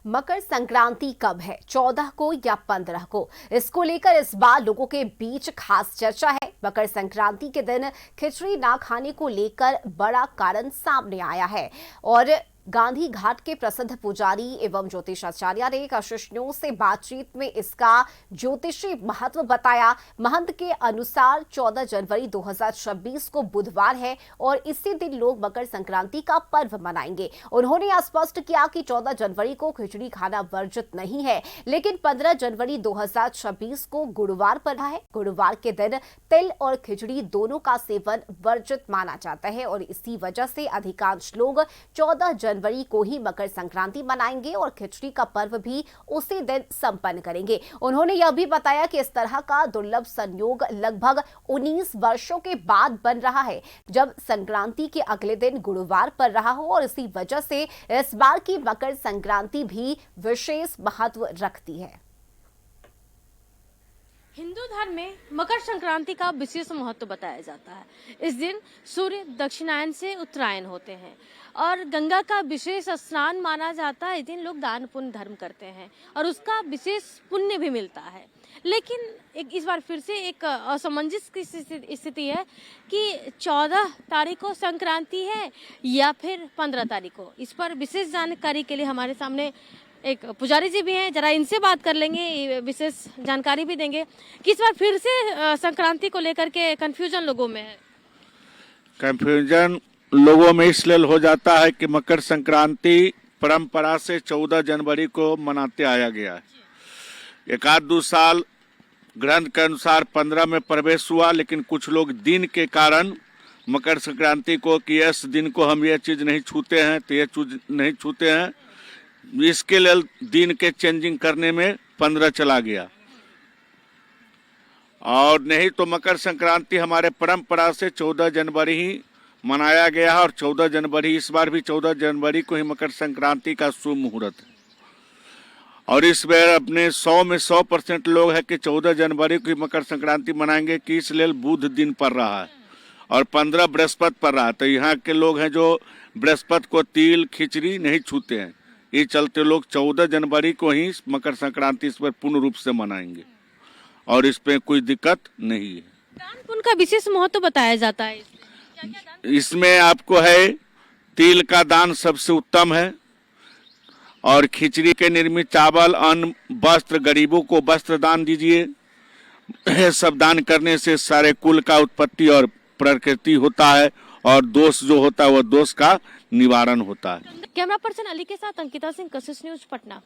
मकर संक्रांति कब है, 14 को या 15 को? इसको लेकर इस बार लोगों के बीच खास चर्चा है। मकर संक्रांति के दिन खिचड़ी ना खाने को लेकर बड़ा कारण सामने आया है और गांधी घाट के प्रसिद्ध पुजारी एवं ज्योतिषाचार्य ने कशिश न्यूज से बातचीत में इसका ज्योतिषी महत्व बताया। महंत के अनुसार 14 जनवरी 2026 को बुधवार है और इसी दिन लोग मकर संक्रांति का पर्व मनाएंगे। उन्होंने स्पष्ट किया कि 14 जनवरी को खिचड़ी खाना वर्जित नहीं है, लेकिन 15 जनवरी 2026 को गुरुवार पर है। गुरुवार के दिन तिल और खिचड़ी दोनों का सेवन वर्जित माना जाता है और इसी वजह से अधिकांश लोग 14 जनवरी को ही मकर संक्रांति मनाएंगे और खिचड़ी का पर्व भी उसी दिन संपन्न करेंगे। उन्होंने यह भी बताया कि इस तरह का दुर्लभ संयोग लगभग 19 वर्षों के बाद बन रहा है, जब संक्रांति के अगले दिन गुरुवार पर रहा हो और इसी वजह से इस बार की मकर संक्रांति भी विशेष महत्व रखती है। हिंदू धर्म में मकर संक्रांति का विशेष महत्व बताया जाता है। इस दिन सूर्य दक्षिणायन से उत्तरायण होते हैं और गंगा का विशेष स्नान माना जाता है। इस दिन लोग दान पुण्य धर्म करते हैं और उसका विशेष पुण्य भी मिलता है। लेकिन इस बार फिर से एक असमंजस की स्थिति है कि 14 तारीख को संक्रांति है या फिर 15 तारीख को। इस पर विशेष जानकारी के लिए हमारे सामने एक पुजारी जी भी हैं, जरा इनसे बात कर लेंगे, विशेष जानकारी भी देंगे कि इस बार फिर से संक्रांति को लेकर के कंफ्यूजन लोगों में है। कंफ्यूजन लोगों में इसलिए हो जाता है कि मकर संक्रांति परंपरा से 14 जनवरी को मनाते आया गया है। एक आध दो साल ग्रंथ के अनुसार 15 में प्रवेश हुआ, लेकिन कुछ लोग दिन के कारण मकर संक्रांति को कि इस दिन को हम ये चीज़ नहीं छूते हैं तो ये चीज़ नहीं छूते हैं, इसके लिए दिन के चेंजिंग करने में 15 चला गया। और नहीं तो मकर संक्रांति हमारे परंपरा से 14 जनवरी ही मनाया गया है और 14 जनवरी इस बार भी 14 जनवरी को ही मकर संक्रांति का शुभ मुहूर्त है। और इस बार अपने 100 में 100% लोग हैं कि 14 जनवरी को ही मकर संक्रांति मनाएंगे कि इसलिए बुध दिन पड़ रहा है और 15 बृहस्पति पड़ रहा है। तो यहाँ के लोग हैं जो बृहस्पति को तिल खिचड़ी नहीं छूते हैं, ये चलते लोग 14 जनवरी को ही मकर संक्रांति इस पर पूर्ण रूप से मनाएंगे और इस पे कोई दिक्कत नहीं है। दान पुण्य का विशेष महत्व बताया जाता है। इसमें आपको है तिल का दान सबसे उत्तम है और खिचड़ी के निर्मित चावल अन्न वस्त्र, गरीबों को वस्त्र दान दीजिए। सब दान करने से सारे कुल का उत्पत्ति और प्रकृति होता है और दोष जो होता है वह दोष का निवारण होता है। कैमरा पर्सन अली के साथ अंकिता सिंह, कशिश न्यूज, पटना।